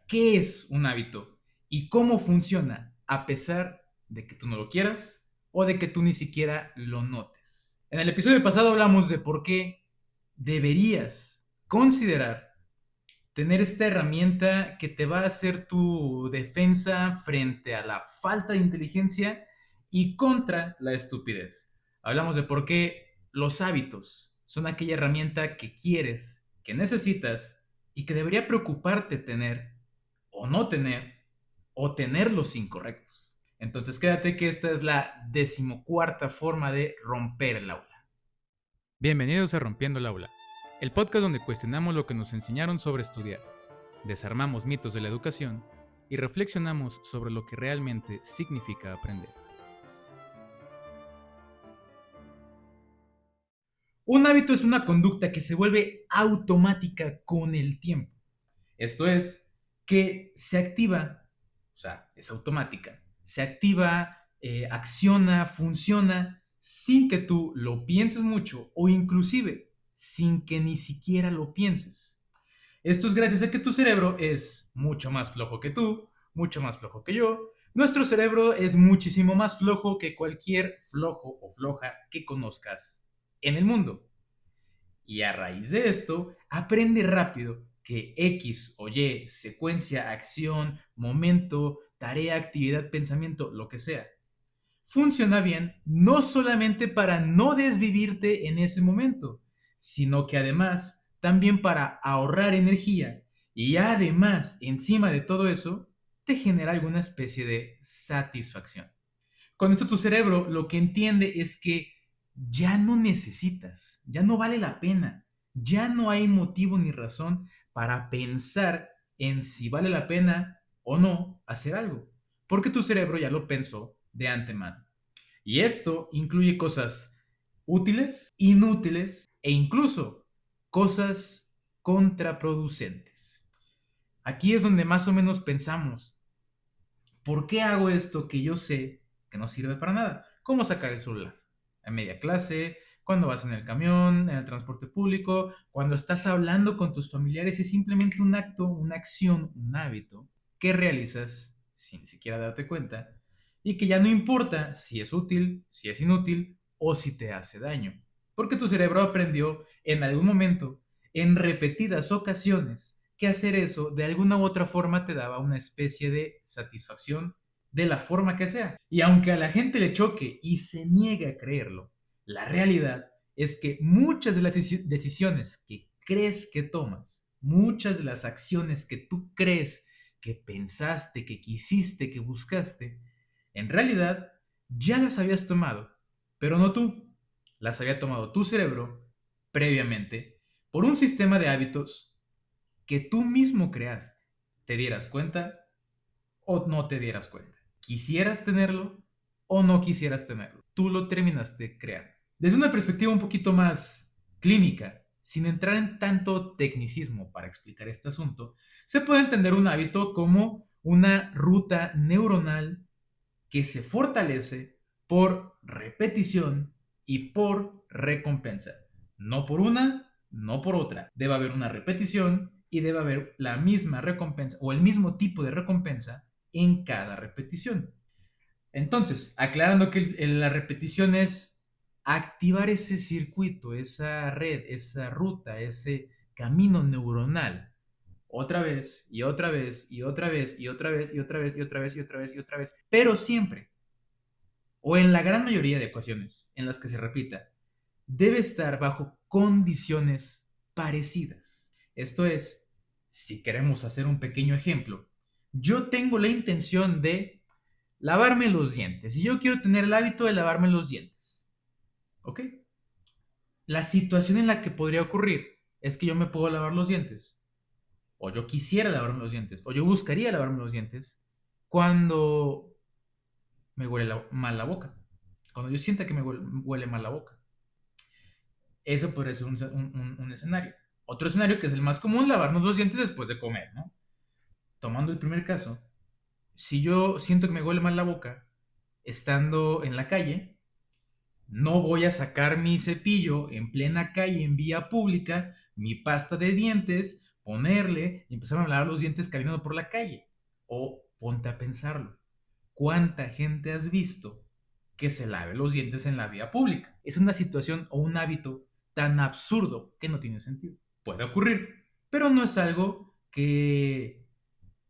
qué es un hábito y cómo funciona a pesar de que tú no lo quieras o de que tú ni siquiera lo notes. En el episodio pasado hablamos de por qué deberías considerar tener esta herramienta que te va a hacer tu defensa frente a la falta de inteligencia y contra la estupidez. Hablamos de por qué los hábitos son aquella herramienta que quieres, que necesitas y que debería preocuparte tener o no tener o tener los incorrectos. Entonces quédate que esta es la 14ª forma de romper el aula. Bienvenidos a Rompiendo el Aula, el podcast donde cuestionamos lo que nos enseñaron sobre estudiar, desarmamos mitos de la educación y reflexionamos sobre lo que realmente significa aprender. Un hábito es una conducta que se vuelve automática con el tiempo. Esto es, que se activa, o sea, es automática, se activa, acciona, funciona sin que tú lo pienses mucho o inclusive sin que ni siquiera lo pienses. Esto es gracias a que tu cerebro es mucho más flojo que tú, mucho más flojo que yo. Nuestro cerebro es muchísimo más flojo que cualquier flojo o floja que conozcas en el mundo. Y a raíz de esto, aprende rápido que X o Y, secuencia, acción, momento, tarea, actividad, pensamiento, lo que sea, funciona bien no solamente para no desvivirte en ese momento, sino que además también para ahorrar energía y además, encima de todo eso, te genera alguna especie de satisfacción. Con esto tu cerebro lo que entiende es que ya no necesitas, ya no vale la pena, ya no hay motivo ni razón para pensar en si vale la pena o no hacer algo, porque tu cerebro ya lo pensó de antemano. Y esto incluye cosas útiles, inútiles e incluso cosas contraproducentes. Aquí es donde más o menos pensamos, ¿por qué hago esto que yo sé que no sirve para nada? ¿Cómo sacar el celular? En media clase, cuando vas en el camión, en el transporte público, cuando estás hablando con tus familiares, es simplemente un acto, una acción, un hábito que realizas sin siquiera darte cuenta y que ya no importa si es útil, si es inútil o si te hace daño, porque tu cerebro aprendió en algún momento, en repetidas ocasiones, que hacer eso de alguna u otra forma te daba una especie de satisfacción de la forma que sea. Y aunque a la gente le choque y se niegue a creerlo, la realidad es que muchas de las decisiones que crees que tomas, muchas de las acciones que tú crees que pensaste, que quisiste, que buscaste, en realidad ya las habías tomado, pero no tú, las había tomado tu cerebro previamente por un sistema de hábitos que tú mismo creaste, te dieras cuenta o no te dieras cuenta. Quisieras tenerlo o no quisieras tenerlo. Tú lo terminaste creando. Desde una perspectiva un poquito más clínica, sin entrar en tanto tecnicismo para explicar este asunto, se puede entender un hábito como una ruta neuronal que se fortalece por repetición y por recompensa. No por una, no por otra. Debe haber una repetición y debe haber la misma recompensa o el mismo tipo de recompensa en cada repetición. Entonces, aclarando que la repetición es activar ese circuito, esa red, esa ruta, ese camino neuronal otra vez y otra vez y otra vez y otra vez y otra vez y otra vez y otra vez y otra vez, pero siempre, o en la gran mayoría de ocasiones en las que se repita, debe estar bajo condiciones parecidas. Esto es, si queremos hacer un pequeño ejemplo, yo tengo la intención de lavarme los dientes y yo quiero tener el hábito de lavarme los dientes. ¿Ok? La situación en la que podría ocurrir es que yo me puedo lavar los dientes, o yo quisiera lavarme los dientes, o yo buscaría lavarme los dientes cuando me huele mal la boca, cuando yo sienta que me huele mal la boca. Eso podría ser un escenario. Otro escenario que es el más común, lavarnos los dientes después de comer, ¿no? Tomando el primer caso, si yo siento que me huele mal la boca, estando en la calle, no voy a sacar mi cepillo en plena calle, en vía pública, mi pasta de dientes, ponerle y empezar a lavar los dientes caminando por la calle. O ponte a pensarlo. ¿Cuánta gente has visto que se lave los dientes en la vía pública? Es una situación o un hábito tan absurdo que no tiene sentido. Puede ocurrir, pero no es algo que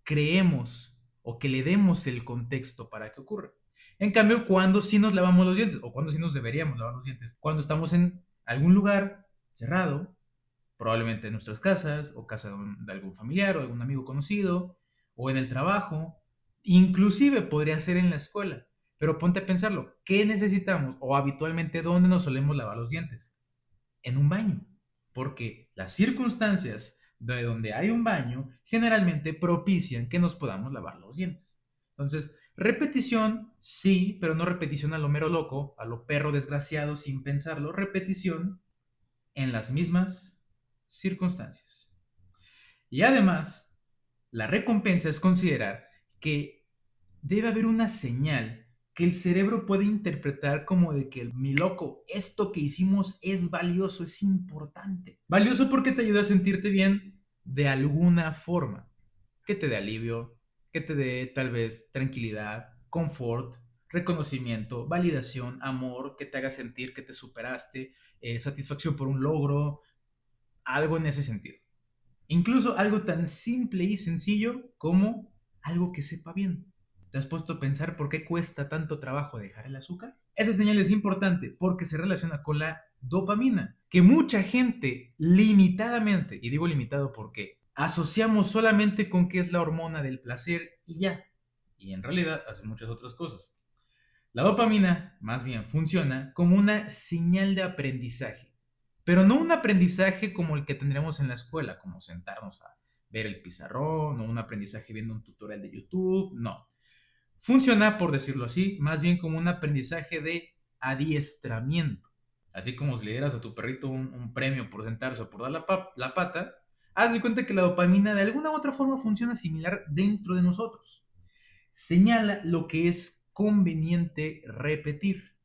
creemos o que le demos el contexto para que ocurra. En cambio, cuando sí nos lavamos los dientes o cuando sí nos deberíamos lavar los dientes, cuando estamos en algún lugar cerrado, probablemente en nuestras casas o casa de algún familiar o algún amigo conocido o en el trabajo, inclusive podría ser en la escuela. Pero ponte a pensarlo, ¿qué necesitamos o habitualmente dónde nos solemos lavar los dientes? En un baño, porque las circunstancias de donde hay un baño generalmente propician que nos podamos lavar los dientes. Entonces, repetición, sí, pero no repetición a lo mero loco, a lo perro desgraciado sin pensarlo, repetición en las mismas circunstancias. Y además, la recompensa es considerar que debe haber una señal que el cerebro puede interpretar como de que mi loco, esto que hicimos es valioso, es importante. Valioso porque te ayuda a sentirte bien de alguna forma, que te dé alivio, que te dé tal vez tranquilidad, confort, reconocimiento, validación, amor, que te haga sentir que te superaste, satisfacción por un logro, algo en ese sentido. Incluso algo tan simple y sencillo como algo que sepa bien. ¿Te has puesto a pensar por qué cuesta tanto trabajo dejar el azúcar? Esa señal es importante porque se relaciona con la dopamina, que mucha gente limitadamente, y digo limitado porque asociamos solamente con que es la hormona del placer y ya, y en realidad hace muchas otras cosas. La dopamina más bien funciona como una señal de aprendizaje, pero no un aprendizaje como el que tendremos en la escuela, como sentarnos a ver el pizarrón o un aprendizaje viendo un tutorial de YouTube, no. Funciona, por decirlo así, más bien como un aprendizaje de adiestramiento. Así como si le dieras a tu perrito un premio por sentarse o por dar la pata, haz de cuenta que la dopamina de alguna u otra forma funciona similar dentro de nosotros. Señala lo que es conveniente repetir.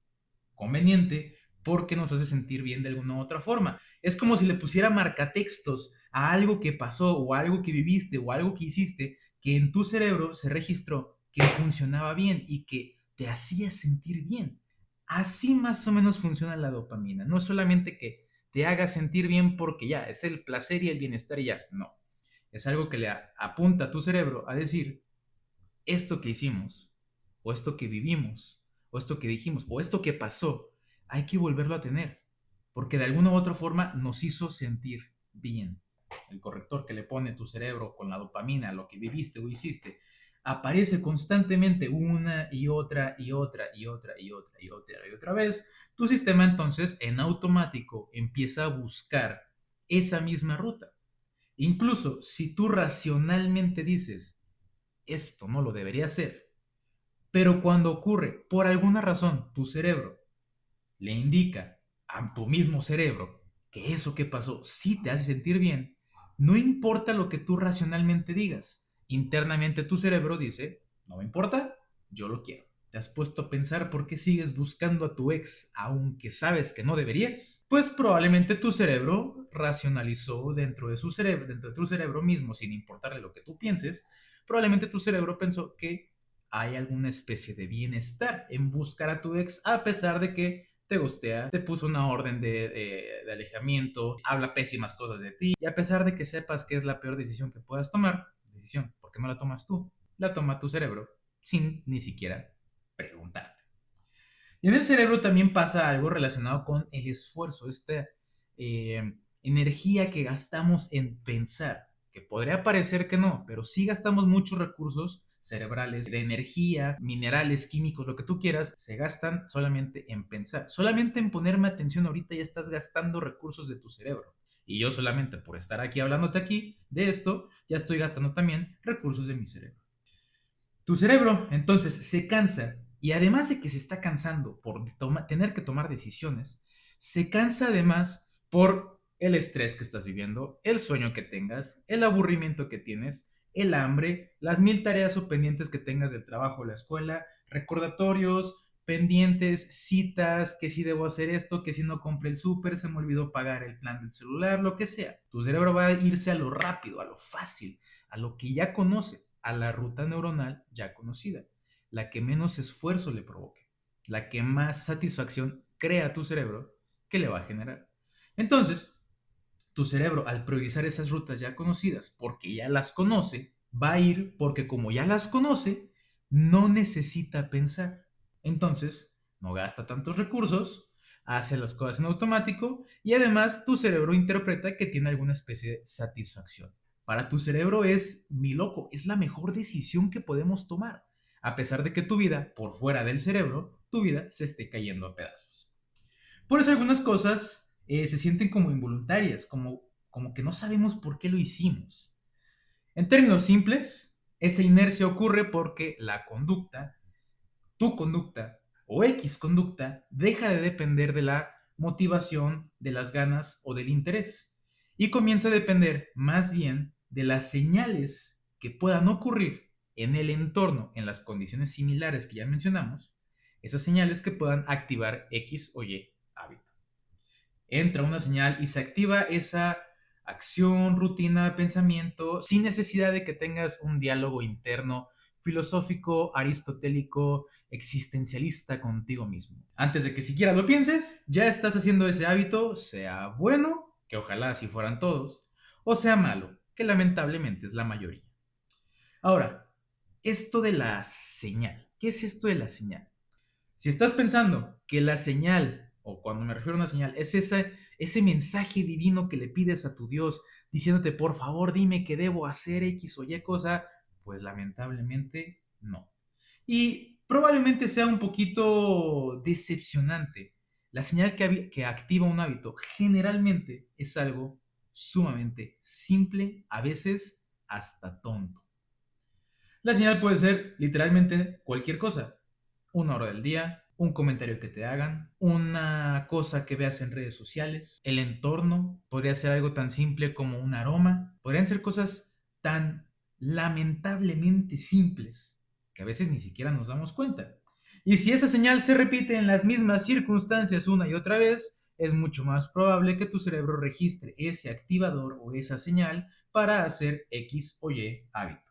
Conveniente porque nos hace sentir bien de alguna u otra forma. Es como si le pusiera marcatextos a algo que pasó o algo que viviste o algo que hiciste que en tu cerebro se registró que funcionaba bien y que te hacía sentir bien. Así más o menos funciona la dopamina. No es solamente que te haga sentir bien porque ya es el placer y el bienestar y ya. No. Es algo que le apunta a tu cerebro a decir, esto que hicimos, o esto que vivimos, o esto que dijimos, o esto que pasó, hay que volverlo a tener, porque de alguna u otra forma nos hizo sentir bien. El corrector que le pone tu cerebro con la dopamina, lo que viviste o hiciste, aparece constantemente una y otra y otra y otra y otra y otra y otra vez. Tu sistema entonces en automático empieza a buscar esa misma ruta. Incluso si tú racionalmente dices, esto no lo debería hacer, pero cuando ocurre, por alguna razón, tu cerebro le indica a tu mismo cerebro que eso que pasó sí te hace sentir bien, no importa lo que tú racionalmente digas. Internamente tu cerebro dice, no me importa, yo lo quiero. ¿Te has puesto a pensar por qué sigues buscando a tu ex aunque sabes que no deberías? Pues probablemente tu cerebro racionalizó dentro de su cerebro, dentro de tu cerebro mismo, sin importarle lo que tú pienses, probablemente tu cerebro pensó que hay alguna especie de bienestar en buscar a tu ex a pesar de que te gustea, te puso una orden de alejamiento, habla pésimas cosas de ti y a pesar de que sepas que es la peor decisión que puedas tomar, decisión, ¿por qué no la tomas tú? La toma tu cerebro sin ni siquiera preguntarte. Y en el cerebro también pasa algo relacionado con el esfuerzo, esta energía que gastamos en pensar, que podría parecer que no, pero sí gastamos muchos recursos cerebrales, de energía, minerales, químicos, lo que tú quieras, se gastan solamente en pensar. Solamente en ponerme atención ahorita ya estás gastando recursos de tu cerebro. Y yo solamente por estar aquí hablándote aquí de esto, ya estoy gastando también recursos de mi cerebro. Tu cerebro entonces se cansa y además de que se está cansando por tener que tomar decisiones, se cansa además por el estrés que estás viviendo, el sueño que tengas, el aburrimiento que tienes, el hambre, las 1000 tareas o pendientes que tengas del trabajo o la escuela, recordatorios, pendientes, citas, que si debo hacer esto, que si no compré el súper, se me olvidó pagar el plan del celular, lo que sea. Tu cerebro va a irse a lo rápido, a lo fácil, a lo que ya conoce, a la ruta neuronal ya conocida, la que menos esfuerzo le provoque, la que más satisfacción crea a tu cerebro que le va a generar. Entonces, tu cerebro, al priorizar esas rutas ya conocidas, porque ya las conoce, va a ir porque como ya las conoce, no necesita pensar. Entonces, no gasta tantos recursos, hace las cosas en automático y además tu cerebro interpreta que tiene alguna especie de satisfacción. Para tu cerebro es, mi loco, es la mejor decisión que podemos tomar, a pesar de que tu vida, por fuera del cerebro, tu vida se esté cayendo a pedazos. Por eso algunas cosas se sienten como involuntarias, como que no sabemos por qué lo hicimos. En términos simples, esa inercia ocurre porque la conducta, tu conducta o X conducta deja de depender de la motivación, de las ganas o del interés y comienza a depender más bien de las señales que puedan ocurrir en el entorno, en las condiciones similares que ya mencionamos, esas señales que puedan activar X o Y hábito. Entra una señal y se activa esa acción, rutina, pensamiento, sin necesidad de que tengas un diálogo interno filosófico, aristotélico, existencialista contigo mismo. Antes de que siquiera lo pienses, ya estás haciendo ese hábito, sea bueno, que ojalá así fueran todos, o sea malo, que lamentablemente es la mayoría. Ahora, esto de la señal. ¿Qué es esto de la señal? Si estás pensando que la señal, o cuando me refiero a una señal, es ese mensaje divino que le pides a tu Dios diciéndote, por favor, dime que debo hacer X o Y cosa, pues lamentablemente no. Y probablemente sea un poquito decepcionante. La señal que activa un hábito generalmente es algo sumamente simple, a veces hasta tonto. La señal puede ser literalmente cualquier cosa. Una hora del día, un comentario que te hagan, una cosa que veas en redes sociales, el entorno, podría ser algo tan simple como un aroma, podrían ser cosas tan lamentablemente simples que a veces ni siquiera nos damos cuenta. Y si esa señal se repite en las mismas circunstancias una y otra vez, es mucho más probable que tu cerebro registre ese activador o esa señal para hacer X o Y hábito.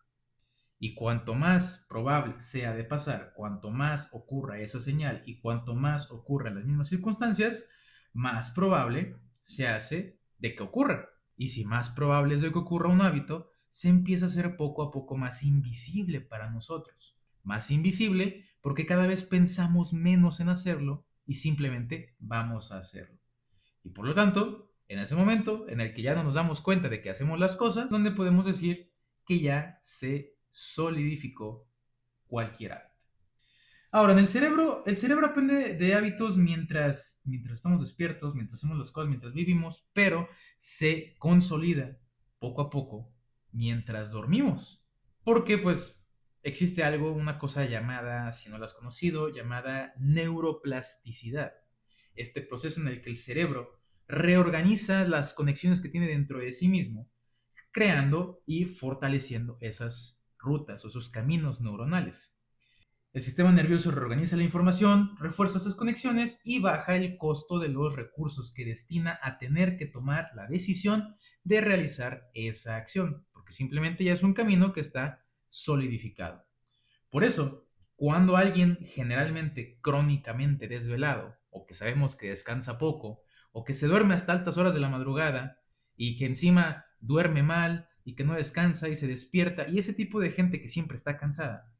Y cuanto más probable sea de pasar, cuanto más ocurra esa señal y cuanto más ocurra en las mismas circunstancias, más probable se hace de que ocurra. Y si más probable es de que ocurra un hábito, se empieza a hacer poco a poco más invisible para nosotros. Más invisible porque cada vez pensamos menos en hacerlo y simplemente vamos a hacerlo. Y por lo tanto, en ese momento en el que ya no nos damos cuenta de que hacemos las cosas, donde podemos decir que ya se solidificó cualquier hábito. Ahora, en el cerebro aprende de hábitos mientras estamos despiertos, mientras hacemos las cosas, mientras vivimos, pero se consolida poco a poco mientras dormimos. Porque pues existe algo, una cosa llamada, si no lo has conocido, llamada neuroplasticidad. Este proceso en el que el cerebro reorganiza las conexiones que tiene dentro de sí mismo, creando y fortaleciendo esas rutas o esos caminos neuronales. El sistema nervioso reorganiza la información, refuerza esas conexiones y baja el costo de los recursos que destina a tener que tomar la decisión de realizar esa acción, porque simplemente ya es un camino que está solidificado. Por eso, cuando alguien generalmente crónicamente desvelado, o que sabemos que descansa poco, o que se duerme hasta altas horas de la madrugada, y que encima duerme mal, y que no descansa y se despierta, y ese tipo de gente que siempre está cansada,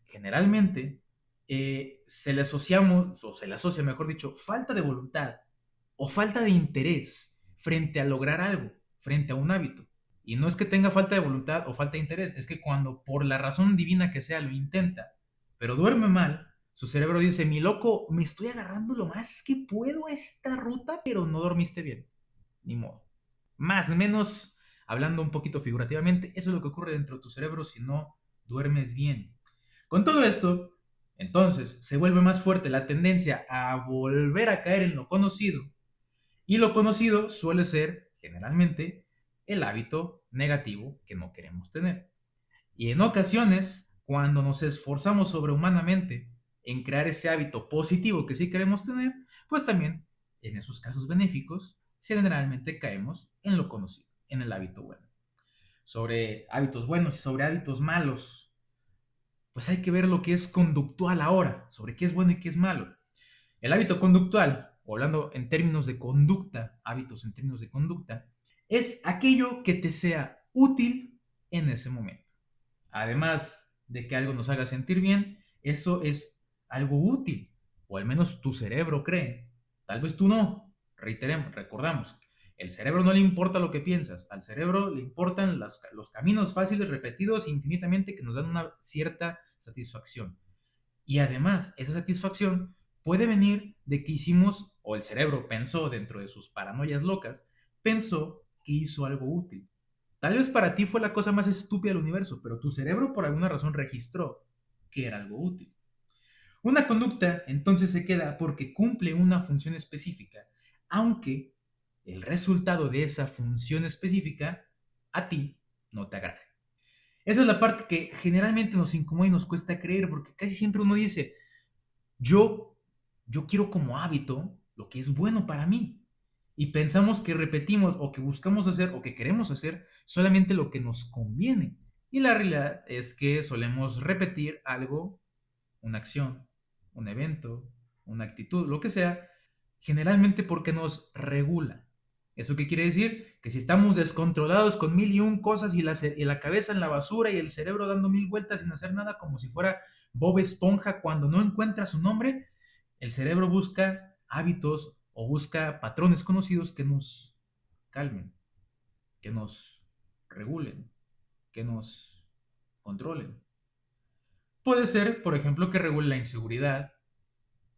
generalmente se le asociamos, o se le asocia, mejor dicho, falta de voluntad o falta de interés frente a lograr algo, frente a un hábito. Y no es que tenga falta de voluntad o falta de interés, es que cuando por la razón divina que sea lo intenta, pero duerme mal, su cerebro dice, mi loco, me estoy agarrando lo más que puedo a esta ruta, pero no dormiste bien. Ni modo. Más o menos, hablando un poquito figurativamente, eso es lo que ocurre dentro de tu cerebro si no duermes bien. Con todo esto, entonces se vuelve más fuerte la tendencia a volver a caer en lo conocido. Y lo conocido suele ser, generalmente, el hábito negativo que no queremos tener. Y en ocasiones, cuando nos esforzamos sobrehumanamente en crear ese hábito positivo que sí queremos tener, pues también en esos casos benéficos generalmente caemos en lo conocido, en el hábito bueno. Sobre hábitos buenos y sobre hábitos malos, pues hay que ver lo que es conductual ahora, sobre qué es bueno y qué es malo. El hábito conductual, o hablando en términos de conducta, hábitos en términos de conducta, es aquello que te sea útil en ese momento. Además de que algo nos haga sentir bien, eso es algo útil, o al menos tu cerebro cree. Tal vez tú no. Reiteremos, recordamos, el cerebro no le importa lo que piensas, al cerebro le importan los caminos fáciles, repetidos infinitamente que nos dan una cierta satisfacción. Y además, esa satisfacción puede venir de que hicimos, o el cerebro pensó dentro de sus paranoias locas, pensó que hizo algo útil. Tal vez para ti fue la cosa más estúpida del universo, pero tu cerebro por alguna razón registró que era algo útil. Una conducta entonces se queda porque cumple una función específica, aunque el resultado de esa función específica a ti no te agrade. Esa es la parte que generalmente nos incomoda y nos cuesta creer, porque casi siempre uno dice, yo, yo quiero como hábito lo que es bueno para mí. Y pensamos que repetimos o que buscamos hacer o que queremos hacer solamente lo que nos conviene. Y la realidad es que solemos repetir algo, una acción, un evento, una actitud, lo que sea, generalmente porque nos regula. ¿Eso qué quiere decir? Que si estamos descontrolados con mil y un cosas y la cabeza en la basura y el cerebro dando mil vueltas sin hacer nada como si fuera Bob Esponja cuando no encuentra su nombre, el cerebro busca hábitos o busca patrones conocidos que nos calmen, que nos regulen, que nos controlen. Puede ser, por ejemplo, que regule la inseguridad,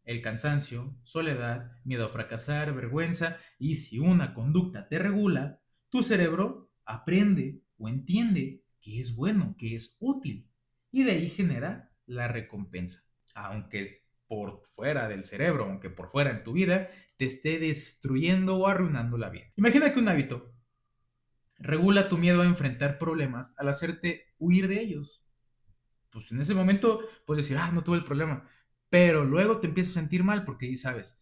el cansancio, soledad, miedo a fracasar, vergüenza, y si una conducta te regula, tu cerebro aprende o entiende que es bueno, que es útil, y de ahí genera la recompensa. Aunque por fuera del cerebro, aunque por fuera en tu vida, te esté destruyendo o arruinando la vida. Imagina que un hábito regula tu miedo a enfrentar problemas al hacerte huir de ellos. Pues en ese momento puedes decir, no tuve el problema, pero luego te empiezas a sentir mal porque ahí sabes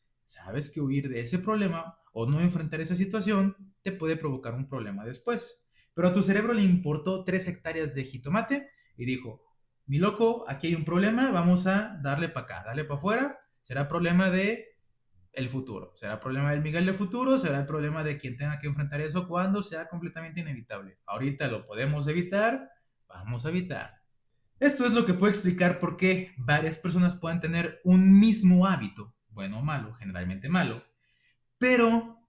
que huir de ese problema o no enfrentar esa situación te puede provocar un problema después. Pero a tu cerebro le importó 3 hectáreas de jitomate y dijo, mi loco, aquí hay un problema, vamos a darle para acá, darle para afuera, será problema de el futuro, será problema del Miguel del futuro, será el problema de quien tenga que enfrentar eso cuando sea completamente inevitable. Ahorita lo podemos evitar, vamos a evitar. Esto es lo que puede explicar por qué varias personas pueden tener un mismo hábito, bueno o malo, generalmente malo, pero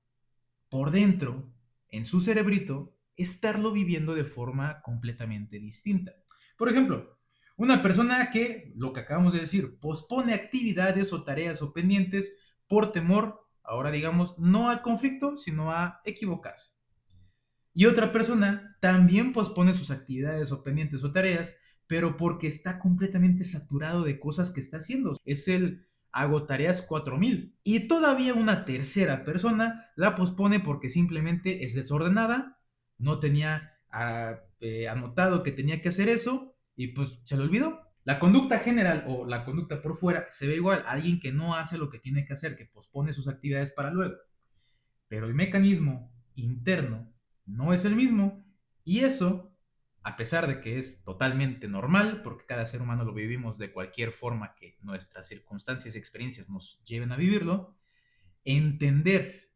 por dentro, en su cerebrito, estarlo viviendo de forma completamente distinta. Por ejemplo, una persona que, lo que acabamos de decir, pospone actividades o tareas o pendientes por temor, ahora digamos, no al conflicto, sino a equivocarse. Y otra persona también pospone sus actividades o pendientes o tareas, pero porque está completamente saturado de cosas que está haciendo. Es el hago tareas 4000. Y todavía una tercera persona la pospone porque simplemente es desordenada, no tenía anotado que tenía que hacer eso y pues se le olvidó. La conducta general o la conducta por fuera se ve igual, alguien que no hace lo que tiene que hacer, que pospone sus actividades para luego. Pero el mecanismo interno no es el mismo y eso, a pesar de que es totalmente normal, porque cada ser humano lo vivimos de cualquier forma que nuestras circunstancias y experiencias nos lleven a vivirlo, entender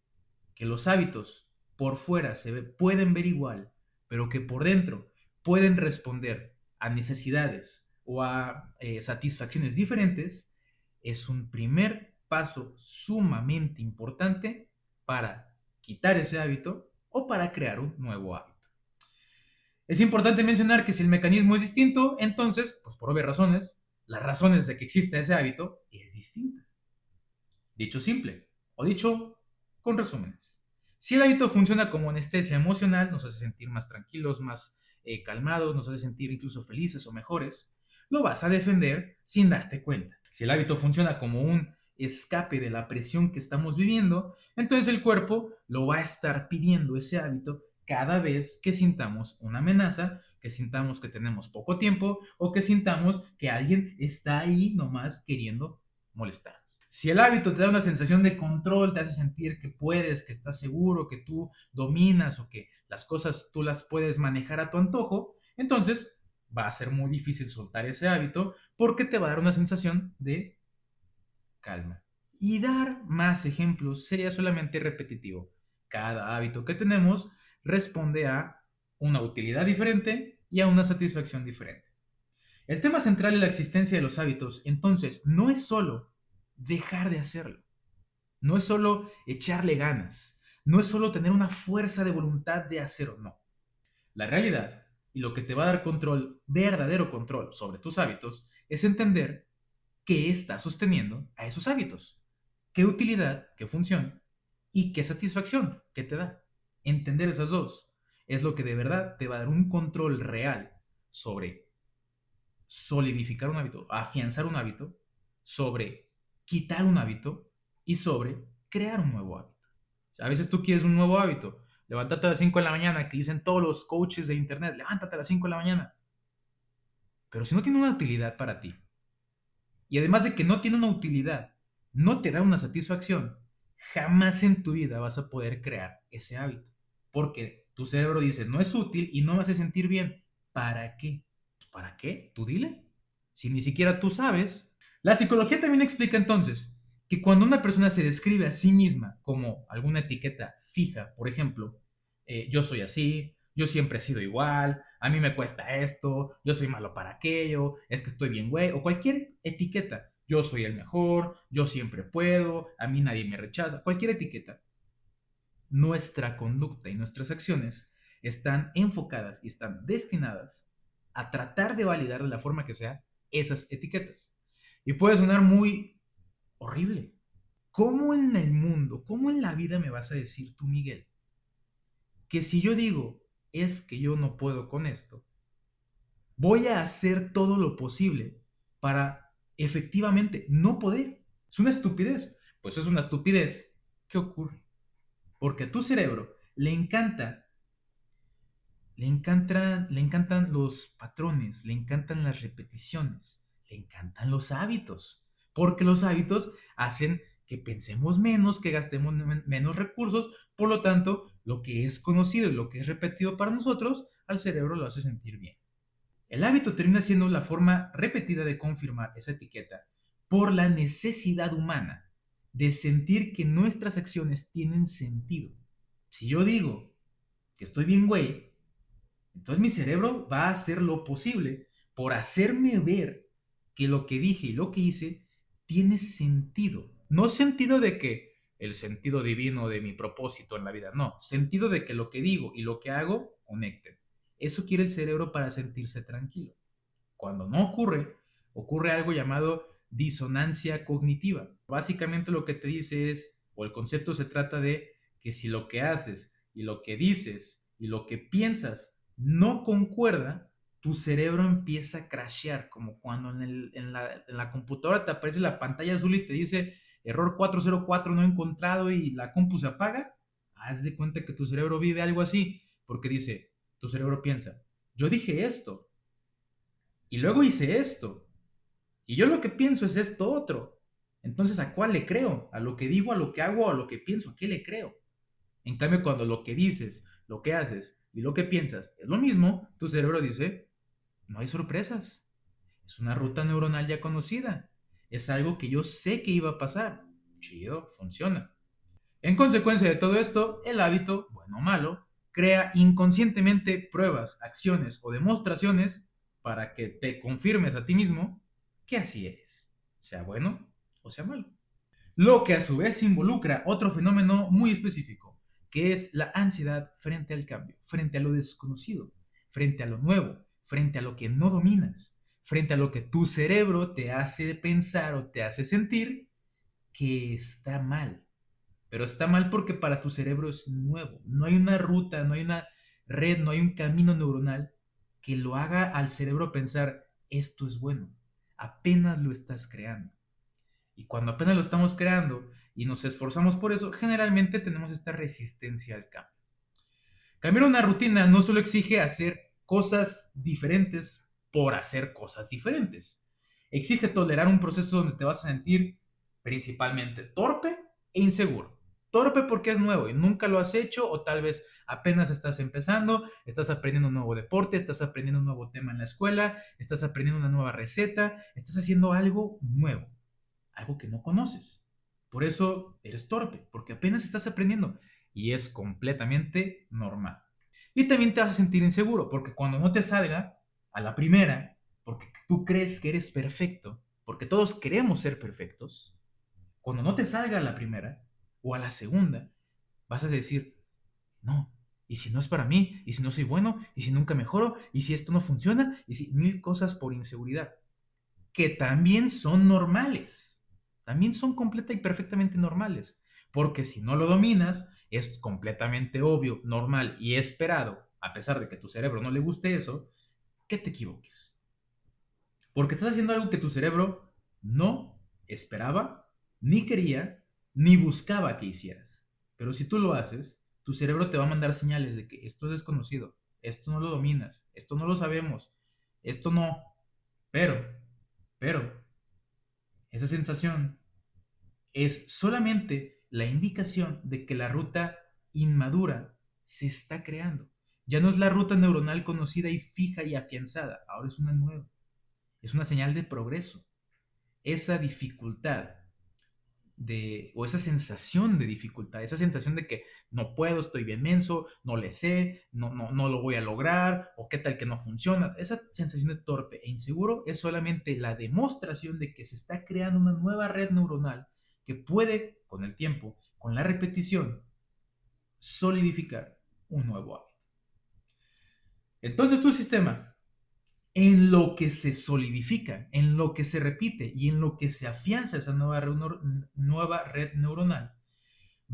que los hábitos por fuera pueden ver igual, pero que por dentro pueden responder a necesidades o a satisfacciones diferentes, es un primer paso sumamente importante para quitar ese hábito o para crear un nuevo hábito. Es importante mencionar que si el mecanismo es distinto, entonces, pues por obvias razones, las razones de que exista ese hábito es distinta. Dicho simple, o dicho con resúmenes. Si el hábito funciona como anestesia emocional, nos hace sentir más tranquilos, más calmados, nos hace sentir incluso felices o mejores, lo vas a defender sin darte cuenta. Si el hábito funciona como un escape de la presión que estamos viviendo, entonces el cuerpo lo va a estar pidiendo ese hábito cada vez que sintamos una amenaza, que sintamos que tenemos poco tiempo o que sintamos que alguien está ahí nomás queriendo molestar. Si el hábito te da una sensación de control, te hace sentir que puedes, que estás seguro, que tú dominas o que las cosas tú las puedes manejar a tu antojo, entonces va a ser muy difícil soltar ese hábito porque te va a dar una sensación de calma. Y dar más ejemplos sería solamente repetitivo. Cada hábito que tenemos responde a una utilidad diferente y a una satisfacción diferente. El tema central en la existencia de los hábitos, entonces, no es solo dejar de hacerlo, no es solo echarle ganas, no es solo tener una fuerza de voluntad de hacerlo, no. La realidad y lo que te va a dar control, verdadero control sobre tus hábitos, es entender qué está sosteniendo a esos hábitos, qué utilidad, qué función y qué satisfacción que te da. Entender esas dos es lo que de verdad te va a dar un control real sobre solidificar un hábito, afianzar un hábito, sobre quitar un hábito y sobre crear un nuevo hábito. A veces tú quieres un nuevo hábito, levántate a las 5 de la mañana, que dicen todos los coaches de internet, levántate a las 5 de la mañana. Pero si no tiene una utilidad para ti, y además de que no tiene una utilidad, no te da una satisfacción, jamás en tu vida vas a poder crear ese hábito. Porque tu cerebro dice, no es útil y no me hace sentir bien. ¿Para qué? ¿Para qué? Tú dile. Si ni siquiera tú sabes. La psicología también explica entonces que cuando una persona se describe a sí misma como alguna etiqueta fija, por ejemplo, yo soy así, yo siempre he sido igual, a mí me cuesta esto, yo soy malo para aquello, es que estoy bien güey, o cualquier etiqueta, yo soy el mejor, yo siempre puedo, a mí nadie me rechaza, cualquier etiqueta, nuestra conducta y nuestras acciones están enfocadas y están destinadas a tratar de validar de la forma que sea esas etiquetas. Y puede sonar muy horrible. ¿Cómo en el mundo, cómo en la vida me vas a decir tú, Miguel, que si yo digo es que yo no puedo con esto, voy a hacer todo lo posible para efectivamente no poder? Es una estupidez. Pues es una estupidez. ¿Qué ocurre? Porque a tu cerebro le encantan los patrones, le encantan las repeticiones, le encantan los hábitos, porque los hábitos hacen que pensemos menos, que gastemos menos recursos, por lo tanto, lo que es conocido y lo que es repetido para nosotros, al cerebro lo hace sentir bien. El hábito termina siendo la forma repetida de confirmar esa etiqueta por la necesidad humana de sentir que nuestras acciones tienen sentido. Si yo digo que estoy bien, güey, entonces mi cerebro va a hacer lo posible por hacerme ver que lo que dije y lo que hice tiene sentido. No sentido de que el sentido divino de mi propósito en la vida, no, sentido de que lo que digo y lo que hago conecten. Eso quiere el cerebro para sentirse tranquilo. Cuando no ocurre, ocurre algo llamado disonancia cognitiva. Básicamente lo que te dice es, o el concepto se trata de que si lo que haces y lo que dices y lo que piensas no concuerda, tu cerebro empieza a crashear, como cuando en la computadora te aparece la pantalla azul y te dice error 404 no encontrado y la compu se apaga. Haz de cuenta que tu cerebro vive algo así, porque dice, tu cerebro piensa, yo dije esto, y luego hice esto, y yo lo que pienso es esto otro. Entonces, ¿a cuál le creo? ¿A lo que digo, a lo que hago, a lo que pienso? ¿A qué le creo? En cambio, cuando lo que dices, lo que haces y lo que piensas es lo mismo, tu cerebro dice, no hay sorpresas. Es una ruta neuronal ya conocida. Es algo que yo sé que iba a pasar. Chido, funciona. En consecuencia de todo esto, el hábito, bueno o malo, crea inconscientemente pruebas, acciones o demostraciones para que te confirmes a ti mismo que así eres, sea bueno o sea malo. Lo que a su vez involucra otro fenómeno muy específico, que es la ansiedad frente al cambio, frente a lo desconocido, frente a lo nuevo, frente a lo que no dominas, frente a lo que tu cerebro te hace pensar o te hace sentir que está mal. Pero está mal porque para tu cerebro es nuevo. No hay una ruta, no hay una red, no hay un camino neuronal que lo haga al cerebro pensar, esto es bueno. Apenas lo estás creando. Y cuando apenas lo estamos creando y nos esforzamos por eso, generalmente tenemos esta resistencia al cambio. Cambiar una rutina no solo exige hacer cosas diferentes por hacer cosas diferentes. Exige tolerar un proceso donde te vas a sentir principalmente torpe e inseguro. Torpe porque es nuevo y nunca lo has hecho, o tal vez apenas estás empezando, estás aprendiendo un nuevo deporte, estás aprendiendo un nuevo tema en la escuela, estás aprendiendo una nueva receta, estás haciendo algo nuevo, algo que no conoces. Por eso eres torpe, porque apenas estás aprendiendo y es completamente normal. Y también te vas a sentir inseguro, porque cuando no te salga a la primera, porque tú crees que eres perfecto, porque todos queremos ser perfectos, cuando no te salga a la primera o a la segunda, vas a decir, no, y si no es para mí, y si no soy bueno, y si nunca mejoro, y si esto no funciona, y si mil cosas por inseguridad, que también son normales, también son completa y perfectamente normales, porque si no lo dominas, es completamente obvio, normal y esperado, a pesar de que a tu cerebro no le guste eso, que te equivoques. Porque estás haciendo algo que tu cerebro no esperaba, ni quería, ni buscaba que hicieras. Pero si tú lo haces, tu cerebro te va a mandar señales de que esto es desconocido, esto no lo dominas, esto no lo sabemos, esto no. Pero, esa sensación es solamente la indicación de que la ruta inmadura se está creando. Ya no es la ruta neuronal conocida y fija y afianzada, ahora es una nueva. Es una señal de progreso. Esa dificultad o esa sensación de dificultad, esa sensación de que no puedo, estoy bien menso, no le sé, no lo voy a lograr, o qué tal que no funciona, esa sensación de torpe e inseguro es solamente la demostración de que se está creando una nueva red neuronal que puede, con el tiempo, con la repetición, solidificar un nuevo hábito. Entonces tu sistema, en lo que se solidifica, en lo que se repite y en lo que se afianza esa nueva red neuronal,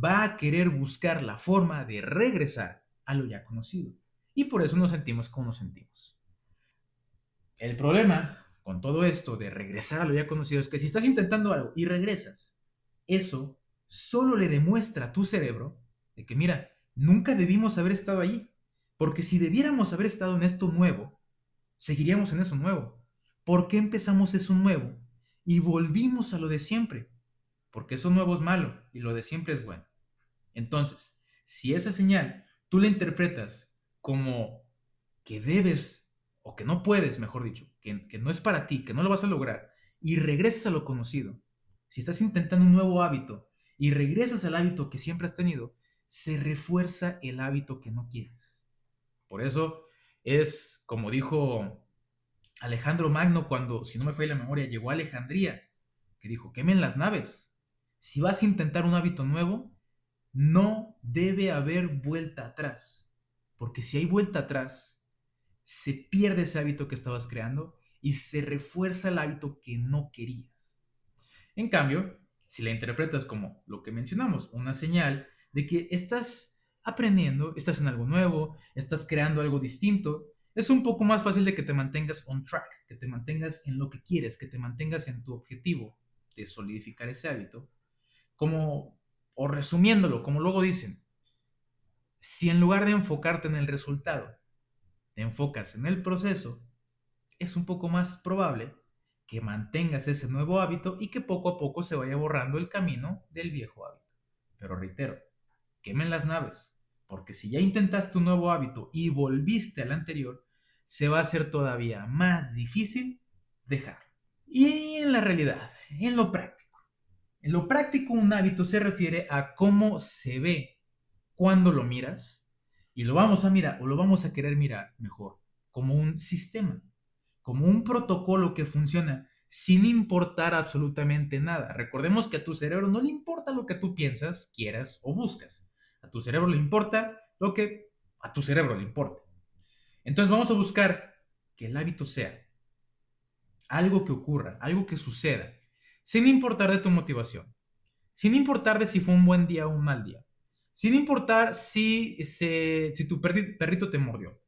va a querer buscar la forma de regresar a lo ya conocido. Y por eso nos sentimos como nos sentimos. El problema con todo esto de regresar a lo ya conocido es que si estás intentando algo y regresas, eso solo le demuestra a tu cerebro de que, mira, nunca debimos haber estado allí. Porque si debiéramos haber estado en esto nuevo, seguiríamos en eso nuevo. ¿Por qué empezamos eso nuevo y volvimos a lo de siempre? Porque eso nuevo es malo y lo de siempre es bueno. Entonces, si esa señal tú la interpretas como que debes o que no puedes, mejor dicho, que no es para ti, que no lo vas a lograr, y regresas a lo conocido, si estás intentando un nuevo hábito y regresas al hábito que siempre has tenido, se refuerza el hábito que no quieres. Por eso es como dijo Alejandro Magno cuando, si no me falla la memoria, llegó a Alejandría, que dijo, quemen las naves. Si vas a intentar un hábito nuevo, no debe haber vuelta atrás, porque si hay vuelta atrás, se pierde ese hábito que estabas creando y se refuerza el hábito que no querías. En cambio, si la interpretas como lo que mencionamos, una señal de que estás aprendiendo, estás en algo nuevo, estás creando algo distinto, es un poco más fácil de que te mantengas on track, que te mantengas en lo que quieres, que te mantengas en tu objetivo de solidificar ese hábito, como, o resumiéndolo, como luego dicen, si en lugar de enfocarte en el resultado, te enfocas en el proceso, es un poco más probable que mantengas ese nuevo hábito y que poco a poco se vaya borrando el camino del viejo hábito. Pero reitero, quemen las naves, porque si ya intentaste un nuevo hábito y volviste al anterior, se va a hacer todavía más difícil dejar. Y en la realidad, en lo práctico un hábito se refiere a cómo se ve cuando lo miras y lo vamos a mirar o lo vamos a querer mirar mejor como un sistema, como un protocolo que funciona sin importar absolutamente nada. Recordemos que a tu cerebro no le importa lo que tú piensas, quieras o buscas. A tu cerebro le importa lo que a tu cerebro le importa. Entonces vamos a buscar que el hábito sea algo que ocurra, algo que suceda, sin importar de tu motivación, sin importar de si fue un buen día o un mal día, sin importar si tu perrito te mordió,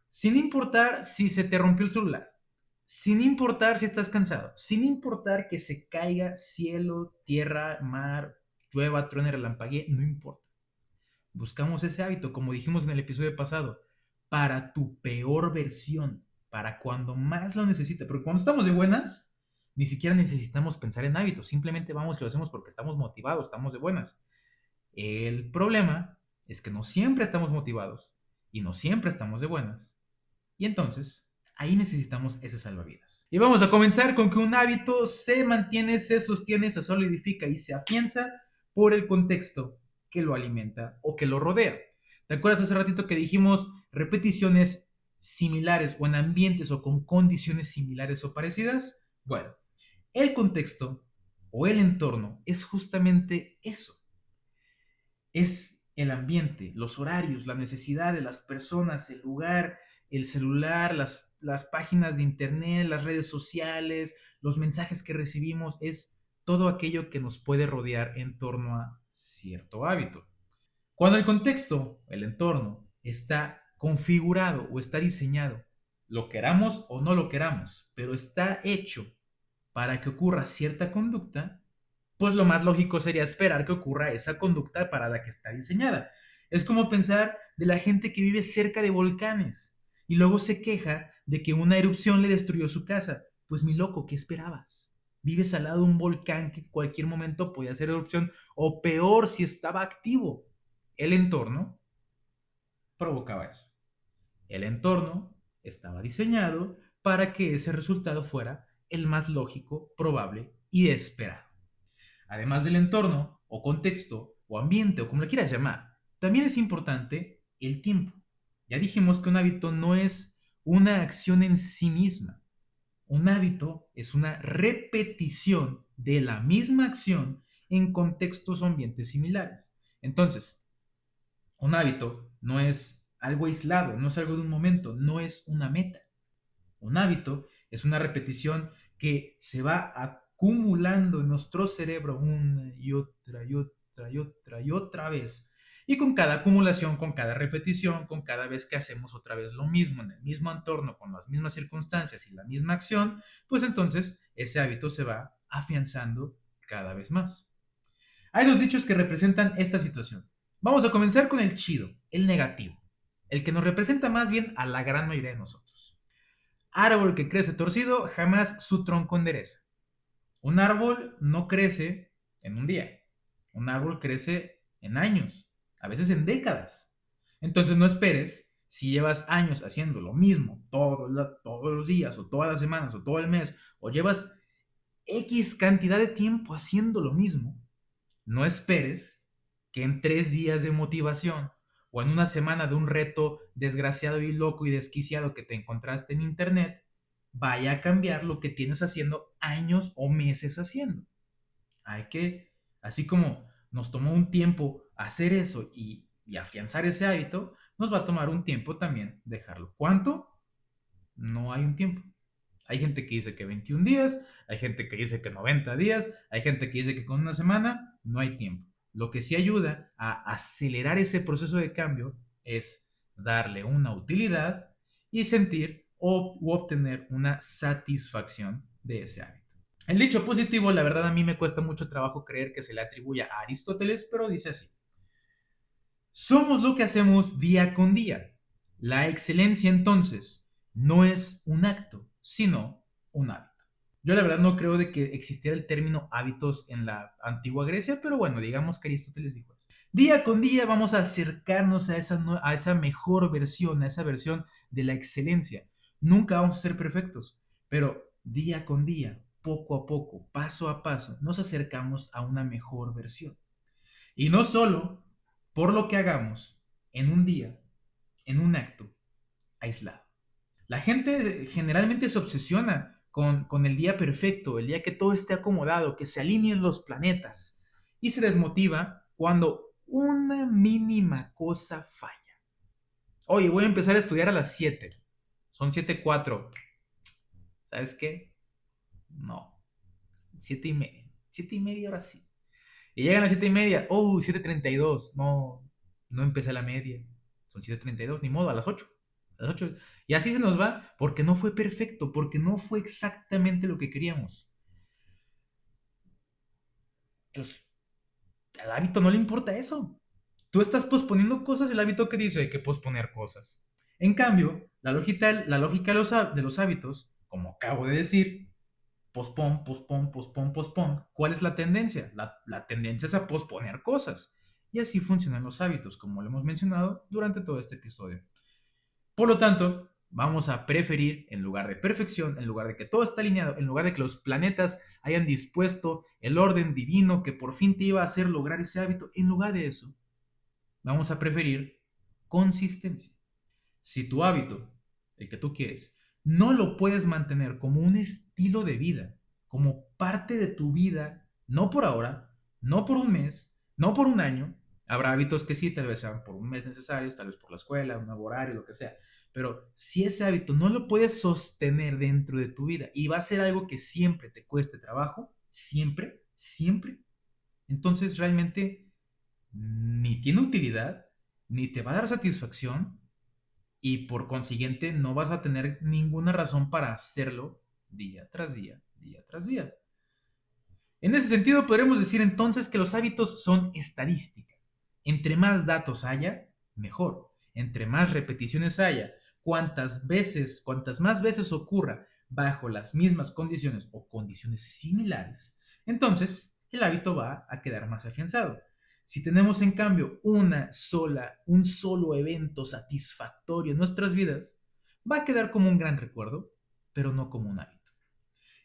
sin importar si se te rompió el celular, sin importar si estás cansado, sin importar que se caiga cielo, tierra, mar, llueva, truene, relampaguee, no importa. Buscamos ese hábito, como dijimos en el episodio pasado, para tu peor versión, para cuando más lo necesites. Porque cuando estamos de buenas, ni siquiera necesitamos pensar en hábitos, simplemente vamos y lo hacemos porque estamos motivados, estamos de buenas. El problema es que no siempre estamos motivados y no siempre estamos de buenas. Y entonces, ahí necesitamos ese salvavidas. Y vamos a comenzar con que un hábito se mantiene, se sostiene, se solidifica y se afianza por el contexto que lo alimenta o que lo rodea. ¿Te acuerdas hace ratito que dijimos repeticiones similares o en ambientes o con condiciones similares o parecidas? Bueno, el contexto o el entorno es justamente eso. Es el ambiente, los horarios, la necesidad de las personas, el lugar, el celular, las páginas de internet, las redes sociales, los mensajes que recibimos, es todo aquello que nos puede rodear en torno a cierto hábito. Cuando el contexto, el entorno, está configurado o está diseñado, lo queramos o no lo queramos, pero está hecho para que ocurra cierta conducta, pues lo más lógico sería esperar que ocurra esa conducta para la que está diseñada. Es como pensar de la gente que vive cerca de volcanes y luego se queja de que una erupción le destruyó su casa. Pues mi loco, ¿qué esperabas? Vives al lado de un volcán que en cualquier momento podía hacer erupción o peor si estaba activo. El entorno provocaba eso. El entorno estaba diseñado para que ese resultado fuera el más lógico, probable y esperado. Además del entorno, o contexto, o ambiente, o como le quieras llamar, también es importante el tiempo. Ya dijimos que un hábito no es una acción en sí misma. Un hábito es una repetición de la misma acción en contextos o ambientes similares. Entonces, un hábito no es algo aislado, no es algo de un momento, no es una meta. Un hábito es una repetición que se va acumulando en nuestro cerebro una y otra y otra y otra y otra vez. Y con cada acumulación, con cada repetición, con cada vez que hacemos otra vez lo mismo en el mismo entorno, con las mismas circunstancias y la misma acción, pues entonces ese hábito se va afianzando cada vez más. Hay dos dichos que representan esta situación. Vamos a comenzar con el chido, el negativo, el que nos representa más bien a la gran mayoría de nosotros. Árbol que crece torcido, jamás su tronco endereza. Un árbol no crece en un día. Un árbol crece en años, a veces en décadas. Entonces no esperes, si llevas años haciendo lo mismo todos los días, o todas las semanas, o todo el mes, o llevas X cantidad de tiempo haciendo lo mismo, no esperes que en 3 días de motivación o en una semana de un reto desgraciado y loco y desquiciado que te encontraste en internet, vaya a cambiar lo que tienes haciendo años o meses haciendo. Hay que, así como nos tomó un tiempo hacer eso y afianzar ese hábito, nos va a tomar un tiempo también dejarlo. ¿Cuánto? No hay un tiempo. Hay gente que dice que 21 días, hay gente que dice que 90 días, hay gente que dice que con una semana, no hay tiempo. Lo que sí ayuda a acelerar ese proceso de cambio es darle una utilidad y sentir u obtener una satisfacción de ese hábito. El dicho positivo, la verdad a mí me cuesta mucho trabajo creer que se le atribuya a Aristóteles, pero dice así: somos lo que hacemos día con día. La excelencia entonces no es un acto, sino un hábito. Yo la verdad no creo de que existiera el término hábitos en la antigua Grecia, pero bueno, digamos que Aristóteles dijo eso. Día con día vamos a acercarnos a esa mejor versión, a esa versión de la excelencia. Nunca vamos a ser perfectos, pero día con día, poco a poco, paso a paso, nos acercamos a una mejor versión. Y no solo por lo que hagamos en un día, en un acto aislado. La gente generalmente se obsesiona con el día perfecto, el día que todo esté acomodado, que se alineen los planetas, y se desmotiva cuando una mínima cosa falla. Oye, voy a empezar a estudiar a las 7. Son 7:04. ¿Sabes qué? No. 7:30. 7:30 ahora sí. Y llegan a las 7:30. Oh, 7:32. No, no empecé la media. Son 7:32. Ni modo, a las 8. A las 8. Y así se nos va porque no fue perfecto, porque no fue exactamente lo que queríamos. Pues al hábito no le importa eso. Tú estás posponiendo cosas, el hábito que dice hay que posponer cosas. En cambio, la lógica de los hábitos, como acabo de decir, pospon, pospon, pospon, pospon. ¿Cuál es la tendencia? La tendencia es a posponer cosas. Y así funcionan los hábitos, como lo hemos mencionado durante todo este episodio. Por lo tanto, vamos a preferir, en lugar de perfección, en lugar de que todo está alineado, en lugar de que los planetas hayan dispuesto el orden divino que por fin te iba a hacer lograr ese hábito, en lugar de eso, vamos a preferir consistencia. Si tu hábito, el que tú quieres, no lo puedes mantener como un estilo de vida, como parte de tu vida, no por ahora, no por un mes, no por un año, habrá hábitos que sí, tal vez sean por un mes necesarios, tal vez por la escuela, un nuevo horario, lo que sea, pero si ese hábito no lo puedes sostener dentro de tu vida y va a ser algo que siempre te cueste trabajo, siempre, siempre, entonces realmente ni tiene utilidad, ni te va a dar satisfacción y por consiguiente no vas a tener ninguna razón para hacerlo día tras día, día tras día. En ese sentido, podremos decir entonces que los hábitos son estadística. Entre más datos haya, mejor. Entre más repeticiones haya, cuantas más veces ocurra bajo las mismas condiciones o condiciones similares, entonces el hábito va a quedar más afianzado. Si tenemos en cambio un solo evento satisfactorio en nuestras vidas, va a quedar como un gran recuerdo, pero no como un hábito.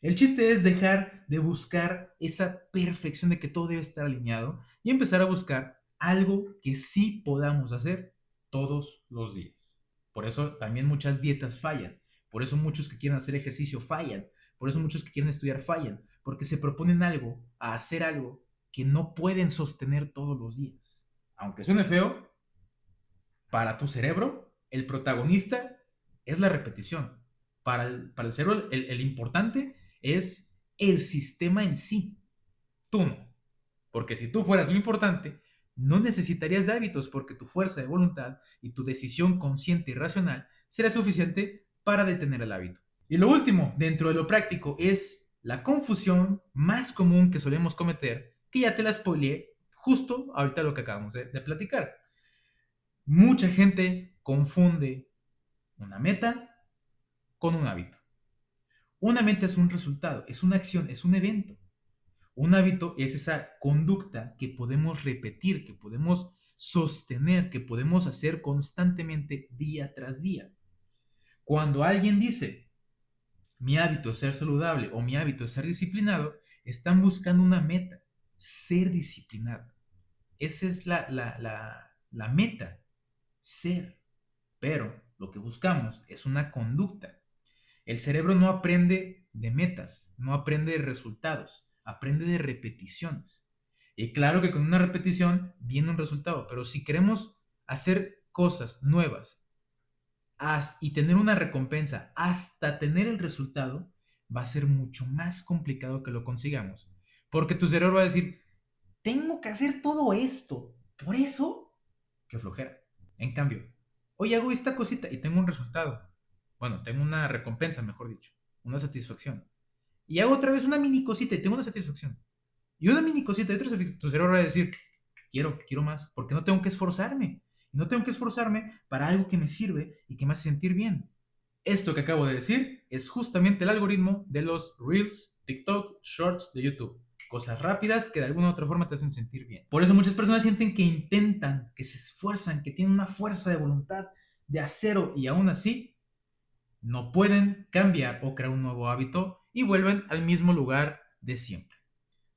El chiste es dejar de buscar esa perfección de que todo debe estar alineado y empezar a buscar algo que sí podamos hacer todos los días. Por eso también muchas dietas fallan. Por eso muchos que quieren hacer ejercicio fallan. Por eso muchos que quieren estudiar fallan. Porque se proponen a hacer algo que no pueden sostener todos los días. Aunque suene feo, para tu cerebro, el protagonista es la repetición. Para el cerebro, el importante es el sistema en sí. Tú no. Porque si tú fueras lo importante, no necesitarías de hábitos porque tu fuerza de voluntad y tu decisión consciente y racional será suficiente para detener el hábito. Y lo último, dentro de lo práctico, es la confusión más común que solemos cometer, que ya te la spoileé justo ahorita lo que acabamos de platicar. Mucha gente confunde una meta con un hábito. Una meta es un resultado, es una acción, es un evento. Un hábito es esa conducta que podemos repetir, que podemos sostener, que podemos hacer constantemente día tras día. Cuando alguien dice, mi hábito es ser saludable o mi hábito es ser disciplinado, están buscando una meta, ser disciplinado. Esa es la meta, ser. Pero lo que buscamos es una conducta. El cerebro no aprende de metas, no aprende de resultados, aprende de repeticiones. Y claro que con una repetición viene un resultado, pero si queremos hacer cosas nuevas y tener una recompensa hasta tener el resultado, va a ser mucho más complicado que lo consigamos. Porque tu cerebro va a decir, tengo que hacer todo esto, por eso, qué flojera. En cambio, hoy hago esta cosita y tengo un resultado. Bueno, tengo una recompensa, mejor dicho, una satisfacción. Y hago otra vez una mini cosita y tengo una satisfacción. Y una mini cosita y otra satisfacción. Tu cerebro va a decir, quiero más, porque no tengo que esforzarme. Y no tengo que esforzarme para algo que me sirve y que me hace sentir bien. Esto que acabo de decir es justamente el algoritmo de los Reels, TikTok, Shorts de YouTube. Cosas rápidas que de alguna u otra forma te hacen sentir bien. Por eso muchas personas sienten que intentan, que se esfuerzan, que tienen una fuerza de voluntad de acero y aún así no pueden cambiar o crear un nuevo hábito y vuelven al mismo lugar de siempre.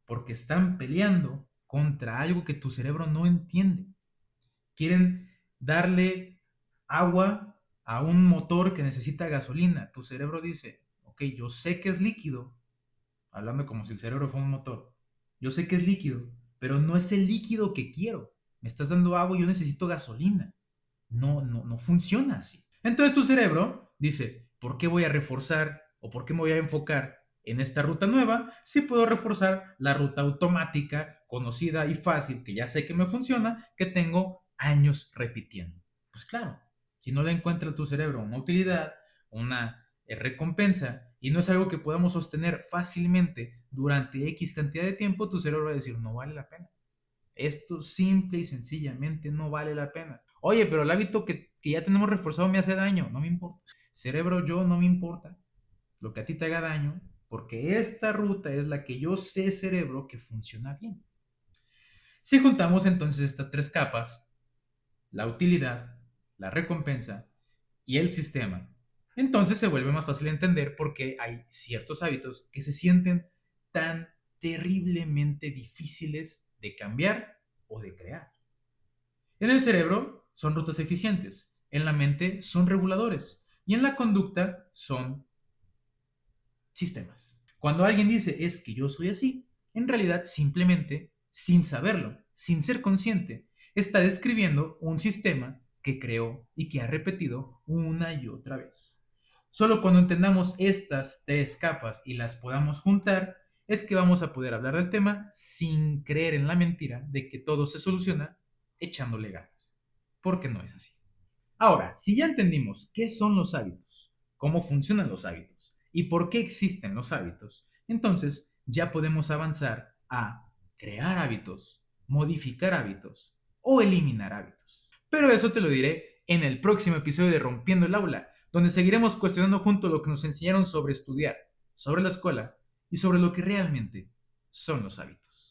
Porque están peleando contra algo que tu cerebro no entiende. Quieren darle agua a un motor que necesita gasolina. Tu cerebro dice, ok, yo sé que es líquido, hablando como si el cerebro fuera un motor. Yo sé que es líquido, pero no es el líquido que quiero. Me estás dando agua y yo necesito gasolina. No funciona así. Entonces tu cerebro dice, ¿por qué voy a reforzar o por qué me voy a enfocar en esta ruta nueva si puedo reforzar la ruta automática, conocida y fácil, que ya sé que me funciona, que tengo años repitiendo? Pues claro, si no le encuentra a tu cerebro una utilidad, una recompensa, y no es algo que podamos sostener fácilmente durante X cantidad de tiempo, tu cerebro va a decir, no vale la pena. Esto simple y sencillamente no vale la pena. Oye, pero el hábito que ya tenemos reforzado me hace daño, no me importa. Cerebro, yo no me importa lo que a ti te haga daño, porque esta ruta es la que yo sé, cerebro, que funciona bien. Si juntamos entonces estas tres capas, la utilidad, la recompensa y el sistema, entonces se vuelve más fácil entender por qué hay ciertos hábitos que se sienten tan terriblemente difíciles de cambiar o de crear. En el cerebro son rutas eficientes, en la mente son reguladores y en la conducta son sistemas. Cuando alguien dice es que yo soy así, en realidad simplemente, sin saberlo, sin ser consciente, está describiendo un sistema que creó y que ha repetido una y otra vez. Solo cuando entendamos estas tres capas y las podamos juntar, es que vamos a poder hablar del tema sin creer en la mentira de que todo se soluciona echándole ganas, porque no es así. Ahora, si ya entendimos qué son los hábitos, cómo funcionan los hábitos y por qué existen los hábitos, entonces ya podemos avanzar a crear hábitos, modificar hábitos o eliminar hábitos. Pero eso te lo diré en el próximo episodio de Rompiendo el Aula, donde seguiremos cuestionando juntos lo que nos enseñaron sobre estudiar, sobre la escuela y sobre lo que realmente son los hábitos.